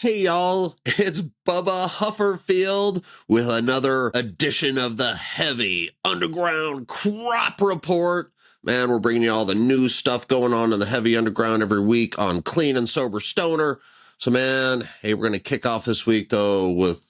Hey y'all, it's Bubba Hufrfield with another edition of the Heavy Underground Crop Report. Man, we're bringing you all the new stuff going on in the Heavy Underground every week on Clean and Sober Stoner. So man, hey, we're going to kick off this week though with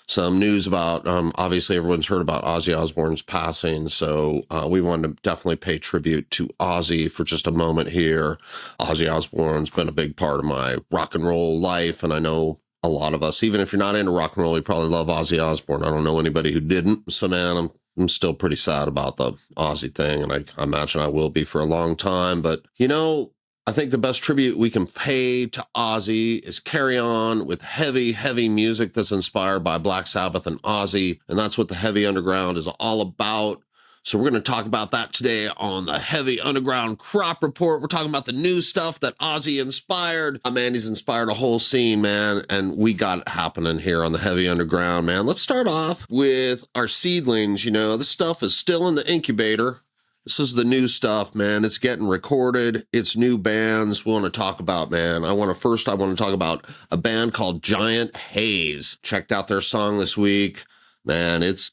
some news about, obviously everyone's heard about Ozzy Osbourne's passing, so we wanted to definitely pay tribute to Ozzy for just a moment here. Ozzy Osbourne's been a big part of my rock and roll life, and I know a lot of us, even if you're not into rock and roll, you probably love Ozzy Osbourne. I don't know anybody who didn't, so man, I'm still pretty sad about the Ozzy thing, and I imagine I will be for a long time, but you know, I think the best tribute we can pay to Ozzy is carry on with heavy, heavy music that's inspired by Black Sabbath and Ozzy, and that's what the Heavy Underground is all about. So we're going to talk about that today on the Heavy Underground Crop Report. We're talking about the new stuff that Ozzy inspired. Man, he's inspired a whole scene, man, and we got it happening here on the Heavy Underground, man. Let's start off with our seedlings. You know, this stuff is still in the incubator. This is the new stuff, man. It's getting recorded. It's new bands we want to talk about, man. I want to talk about a band called Giant Haze. Checked out their song this week. Man, it's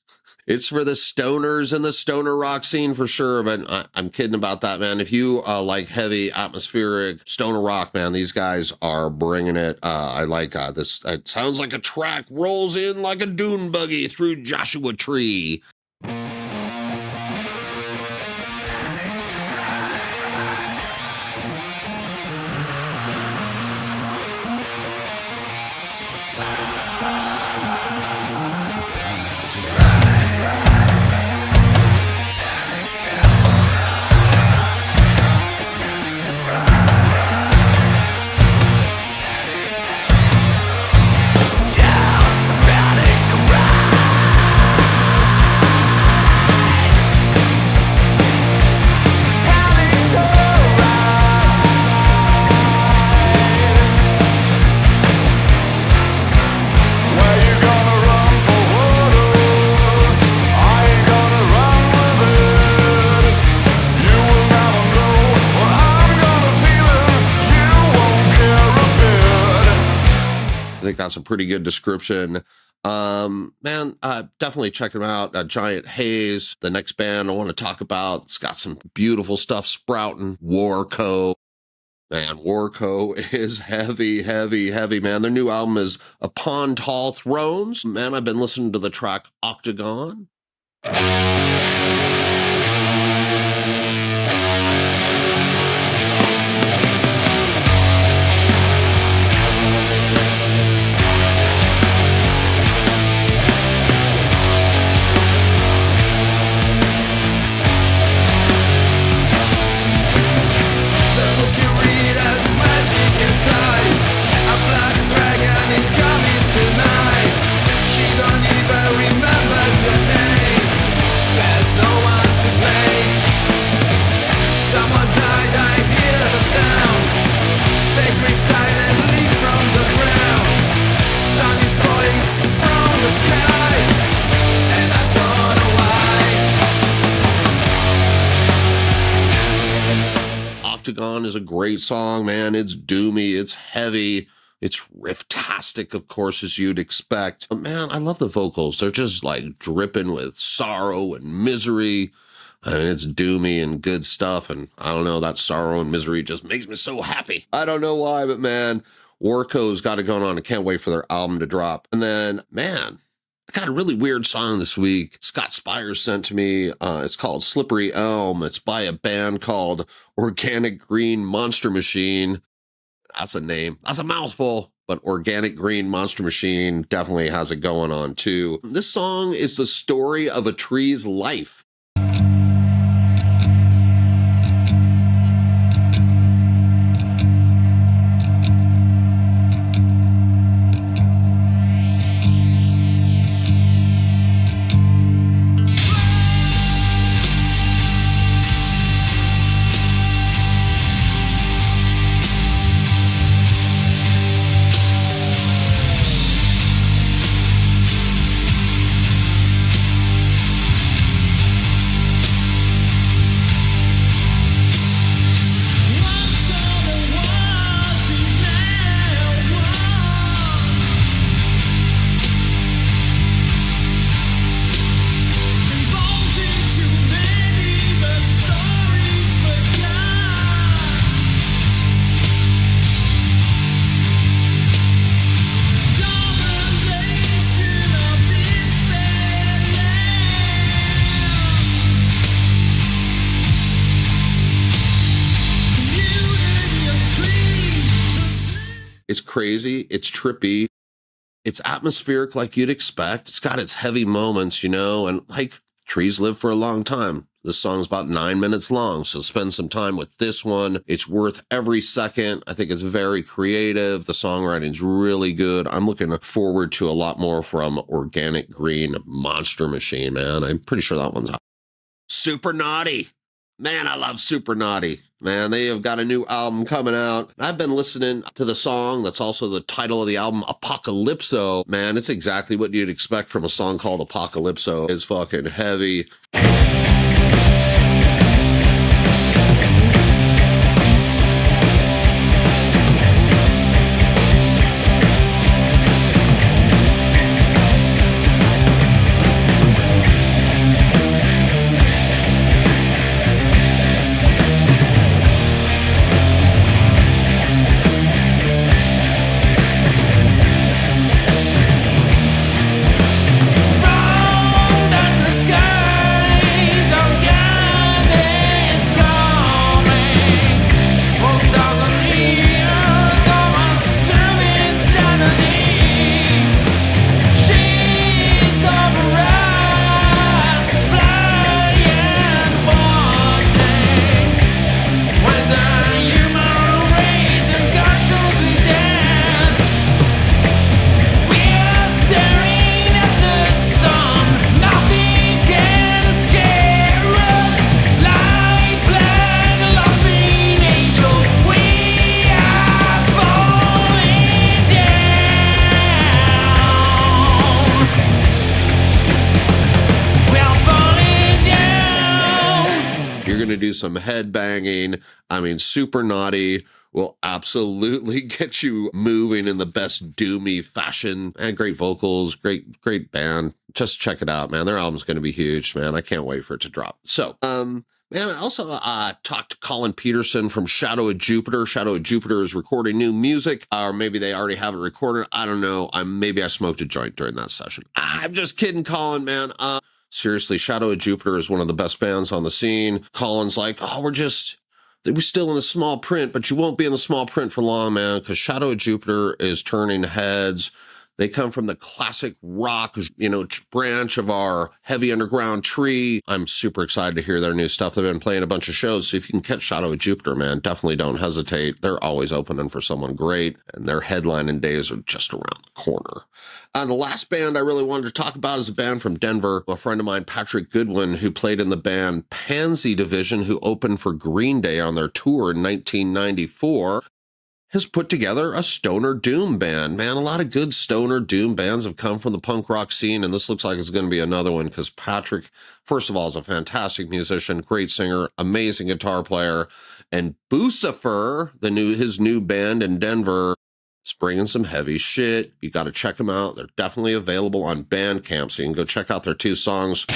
for the stoners and the stoner rock scene for sure, but I'm kidding about that, man. If you like heavy, atmospheric stoner rock, man, these guys are bringing it. I like this. It sounds like a track rolls in like a dune buggy through Joshua Tree. That's a pretty good description. Man, definitely check them out. Giant Haze, the next band I want to talk about. It's got some beautiful stuff sprouting. Warcoe. Man, Warcoe is heavy, heavy, heavy, man. Their new album is Upon Tall Thrones. Man, I've been listening to the track Octagon. Octagon is a great song, man. It's doomy, it's heavy, it's riff-tastic, of course, as you'd expect. But man, I love the vocals. They're just like dripping with sorrow and misery. I mean, it's doomy and good stuff, and I don't know, that sorrow and misery just makes me so happy. I don't know why, but man, Warcoe's got it going on. I can't wait for their album to drop. And then, man, I got a really weird song this week. Scott Spires sent to me. It's called Slippery Elm. It's by a band called Organic Green Monster Machine. That's a name. That's a mouthful. But Organic Green Monster Machine definitely has it going on too. This song is the story of a tree's life. It's crazy. It's trippy. It's atmospheric like you'd expect. It's got its heavy moments, you know, and like trees live for a long time. This song's about 9 minutes long, so spend some time with this one. It's worth every second. I think it's very creative. The songwriting's really good. I'm looking forward to a lot more from Organic Green Monster Machine, man. I'm pretty sure that one's out. Super Naughty. Man, I love Super Naughty. Man, they have got a new album coming out. I've been listening to the song that's also the title of the album, Apocalypso. Man, it's exactly what you'd expect from a song called Apocalypso. It's fucking heavy. Do some head banging. I mean, Super Naughty will absolutely get you moving in the best doomy fashion, and great vocals, great band. Just check it out, man. Their album's going to be huge, man. I can't wait for it to drop. So, man, I also talked to Colin Peterson from Shadow of Jupiter. Shadow of Jupiter is recording new music, or maybe they already have it recorded. I don't know. Maybe I smoked a joint during that session. I'm just kidding, Colin, man. Seriously, Shadow of Jupiter is one of the best bands on the scene. Colin's like, oh, we're still in the small print, but you won't be in the small print for long, man, because Shadow of Jupiter is turning heads. They come from the classic rock, you know, branch of our heavy underground tree. I'm super excited to hear their new stuff. They've been playing a bunch of shows. So if you can catch Shadow of Jupiter, man, definitely don't hesitate. They're always opening for someone great, and their headlining days are just around the corner. The last band I really wanted to talk about is a band from Denver. A friend of mine, Patrick Goodwin, who played in the band Pansy Division, who opened for Green Day on their tour in 1994. Has put together a stoner doom band. Man, a lot of good stoner doom bands have come from the punk rock scene, and this looks like it's going to be another one because Patrick, first of all, is a fantastic musician, great singer, amazing guitar player, and Bucifer, his new band in Denver, is bringing some heavy shit. You got to check them out. They're definitely available on Bandcamp, so you can go check out their 2 songs.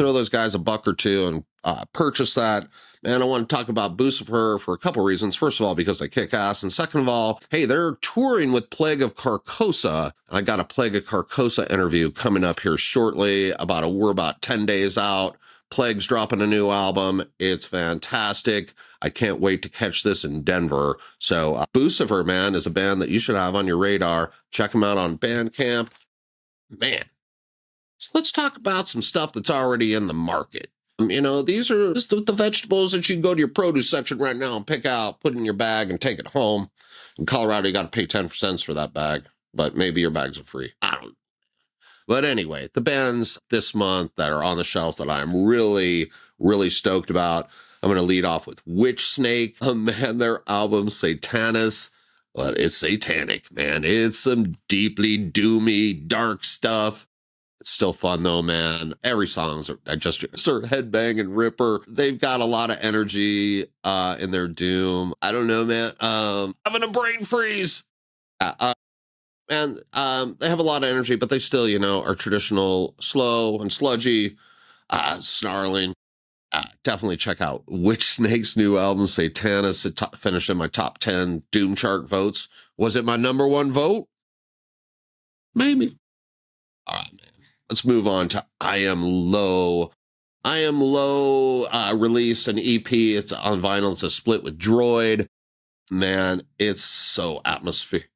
Those guys a buck or two and purchase that. And I want to talk about Bucifer for a couple reasons. First of all, because they kick ass. And second of all, hey, they're touring with Plague of Carcosa. I got a Plague of Carcosa interview coming up here shortly. We're about 10 days out. Plague's dropping a new album. It's fantastic. I can't wait to catch this in Denver. So Bucifer, man, is a band that you should have on your radar. Check them out on Bandcamp. Man. So let's talk about some stuff that's already in the market. These are just the vegetables that you can go to your produce section right now and pick out, put in your bag, and take it home. In Colorado, you got to pay 10 cents for that bag, but maybe your bags are free. I don't know. But anyway, the bands this month that are on the shelf that I'm really, really stoked about. I'm going to lead off with Witch Snake. Oh, man, their album, Satanis. Well, it's satanic, man. It's some deeply doomy, dark stuff. It's still fun, though, man. Every song's just start headbanging ripper. They've got a lot of energy in their doom. I don't know, man. Having a brain freeze. And they have a lot of energy, but they still, are traditional, slow and sludgy, snarling. Definitely check out Witch Snake's new album, Satanis. It finished in my top 10 Doom chart votes. Was it my number one vote? Maybe. All right, man. Let's move on to I Am Low. I Am Low released an EP. It's on vinyl. It's a split with Droid. Man, it's so atmospheric.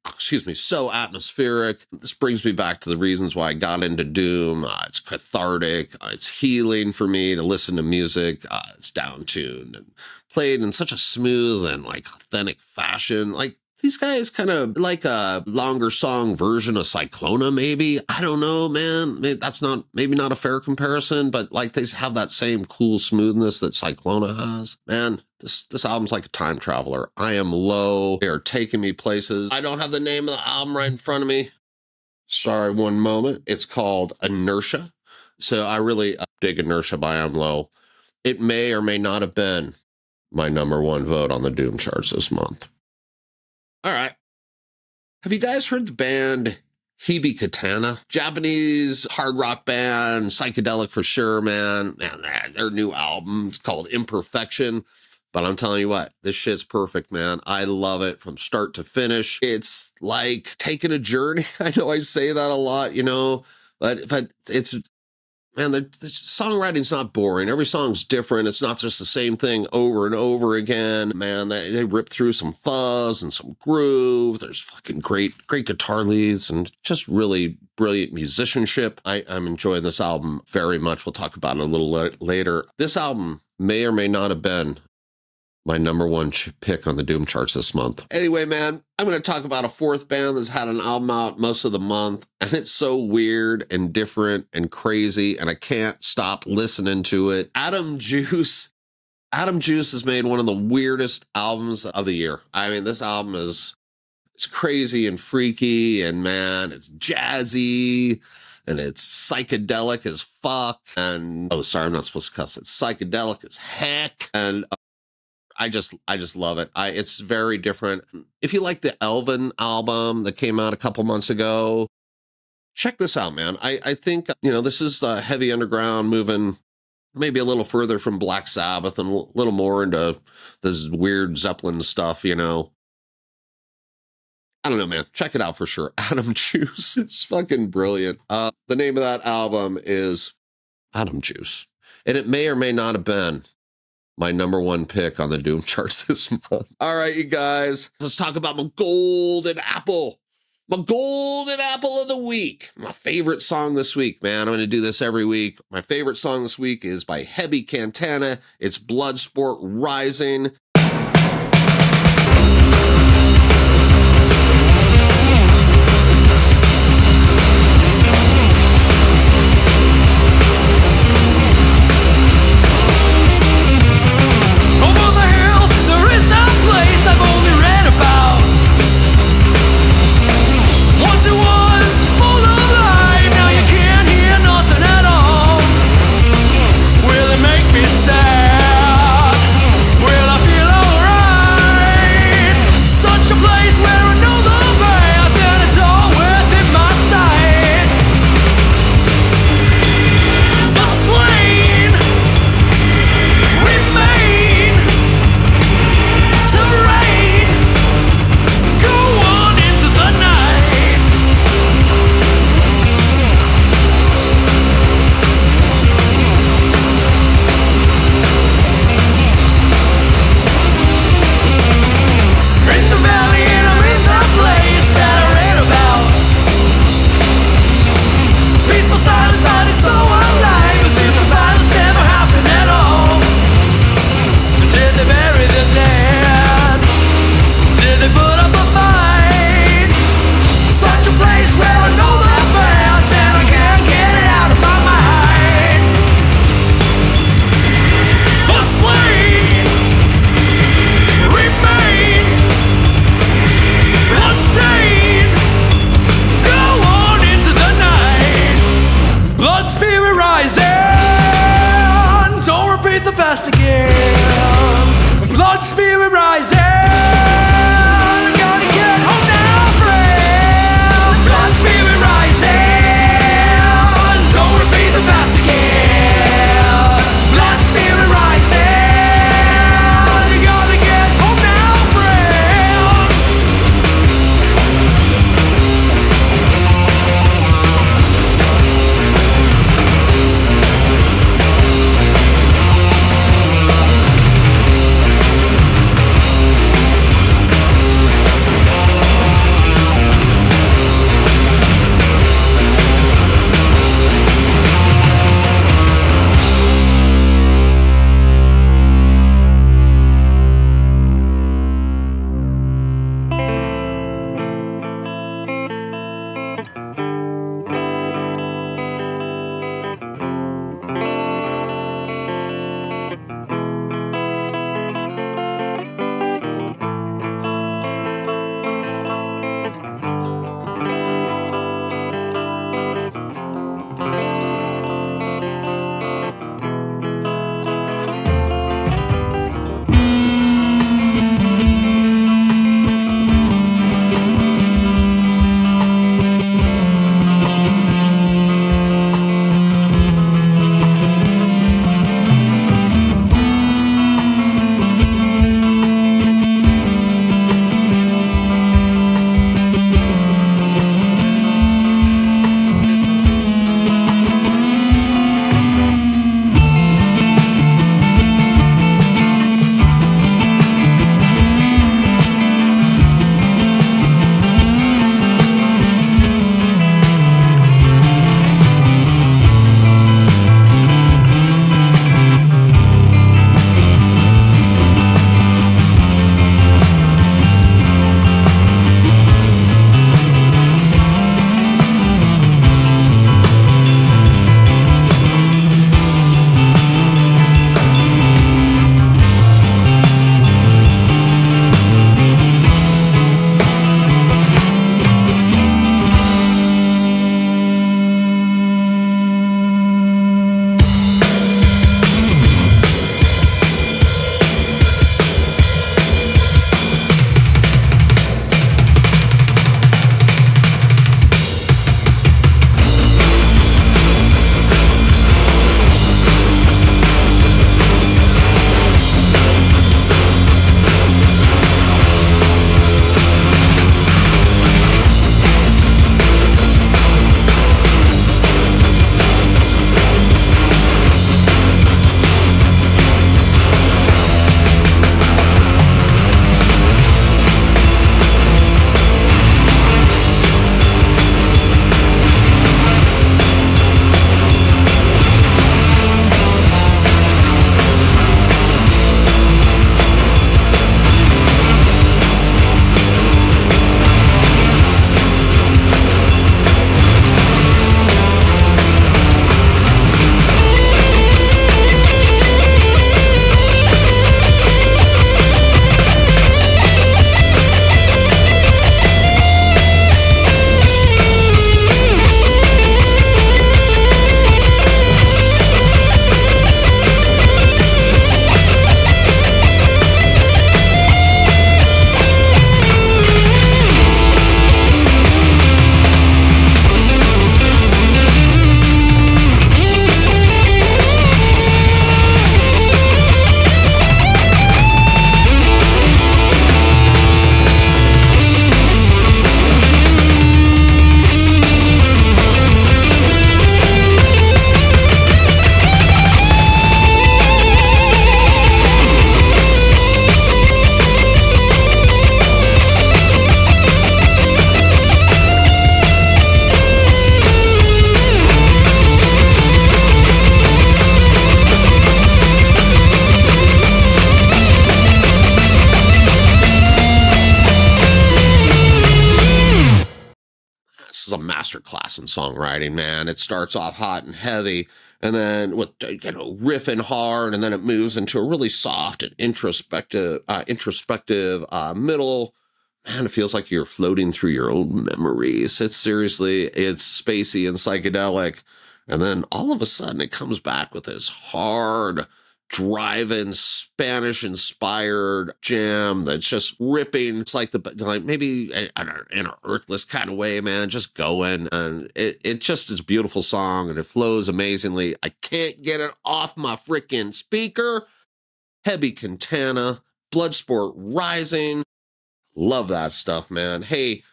This brings me back to the reasons why I got into Doom. It's cathartic. It's healing for me to listen to music. It's down-tuned and played in such a smooth and authentic fashion. These guys kind of like a longer song version of Cyclona, maybe. I don't know, man. That's maybe not a fair comparison, but they have that same cool smoothness that Cyclona has. Man, this album's like a time traveler. I Am Low. They are taking me places. I don't have the name of the album right in front of me. Sorry, one moment. It's called Inertia. So I really dig Inertia by I Am Low. It may or may not have been my number one vote on the Doom charts this month. All right. Have you guys heard the band Hebi Katana? Japanese hard rock band, psychedelic for sure, man. Man, their new album is called Imperfection. But I'm telling you what, this shit's perfect, man. I love it from start to finish. It's like taking a journey. I know I say that a lot, but it's, man, the songwriting's not boring. Every song's different. It's not just the same thing over and over again. Man, they rip through some fuzz and some groove. There's fucking great guitar leads and just really brilliant musicianship. I'm enjoying this album very much. We'll talk about it a little later. This album may or may not have been my number one pick on the Doom charts this month. Anyway, man, I'm going to talk about a fourth band that's had an album out most of the month, and it's so weird and different and crazy, and I can't stop listening to it. Adam Juice. Adam Juice has made one of the weirdest albums of the year. I mean, this album it's crazy and freaky, and man, it's jazzy, and it's psychedelic as fuck, and, oh, sorry, I'm not supposed to cuss. It's psychedelic as heck, and I just love it. It's very different. If you like the Elven album that came out a couple months ago, check this out, man. I think, this is heavy underground, moving maybe a little further from Black Sabbath and a little more into this weird Zeppelin stuff, I don't know, man. Check it out for sure. Adam Juice. It's fucking brilliant. The name of that album is Adam Juice. And it may or may not have been my number one pick on the Doom charts this month. All right, you guys, let's talk about my golden apple. My golden apple of the week. My favorite song this week, man. I'm going to do this every week. My favorite song this week is by Hebi Katana. It's Bloodsport Rising. I've only read about. Once it was full of life, now you can't hear nothing at all. Will it make me sad? Will I feel rising. Gotta get home now, friend. Blood spirit rising. Don't repeat the past again. Blood spirit rising. Gotta get home now, friends. This is a masterclass in songwriting, man. It starts off hot and heavy, and then with riffing hard, and then it moves into a really soft and introspective middle. Man, it feels like you're floating through your own memories. It's spacey and psychedelic. And then all of a sudden it comes back with this hard, drive-in Spanish-inspired jam that's just ripping. It's like maybe I don't know, in an Earthless kind of way, man, just going. And it just is a beautiful song, and it flows amazingly. I can't get it off my freaking speaker. Hebi Katana, Bloodsport Rising. Love that stuff, man. Hey,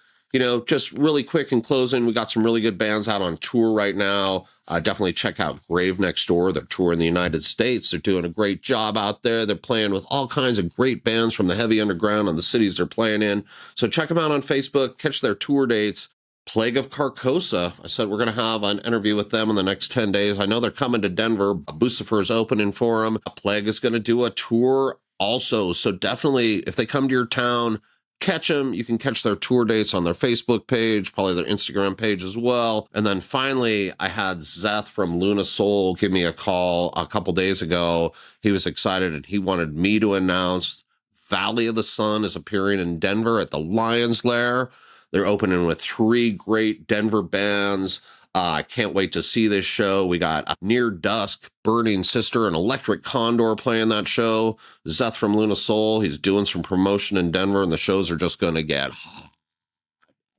just really quick in closing, we got some really good bands out on tour right now. Definitely check out Grave Next Door. They're touring the United States. They're doing a great job out there. They're playing with all kinds of great bands from the heavy underground and the cities they're playing in. So check them out on Facebook, catch their tour dates. Plague of Carcosa. I said we're going to have an interview with them in the next 10 days. I know they're coming to Denver. Lucifer's opening for them. Plague is going to do a tour also. So definitely, if they come to your town, catch them. You can catch their tour dates on their Facebook page, probably their Instagram page as well. And then finally, I had Zeth from Luna Soul give me a call a couple days ago. He was excited and he wanted me to announce Valley of the Sun is appearing in Denver at the Lions Lair. They're opening with 3 great Denver bands. I can't wait to see this show. We got Near Dusk, Burning Sister, and Electric Condor playing that show. Zeth from Luna Soul, he's doing some promotion in Denver, and the shows are just going to get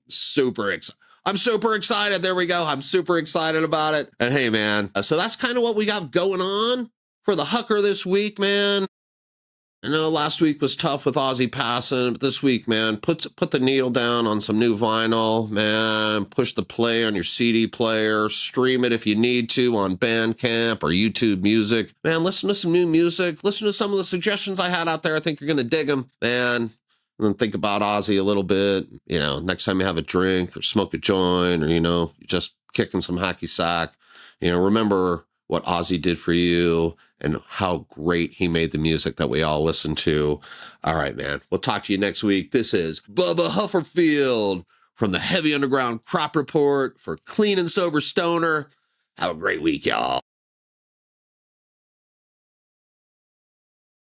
super excited. I'm super excited. There we go. I'm super excited about it. And hey, man, so that's kind of what we got going on for the HUCR this week, man. I know last week was tough with Ozzy passing, but this week, man, put the needle down on some new vinyl, man. Push the play on your CD player. Stream it if you need to on Bandcamp or YouTube Music. Man, listen to some new music. Listen to some of the suggestions I had out there. I think you're going to dig them, man. And then think about Ozzy a little bit. Next time you have a drink or smoke a joint or, you're just kicking some hacky sack, remember what Ozzy did for you and how great he made the music that we all listen to. All right, man. We'll talk to you next week. This is Bubba Hufrfield from the Heavy Underground Crop Report for Clean and Sober Stoner. Have a great week, y'all.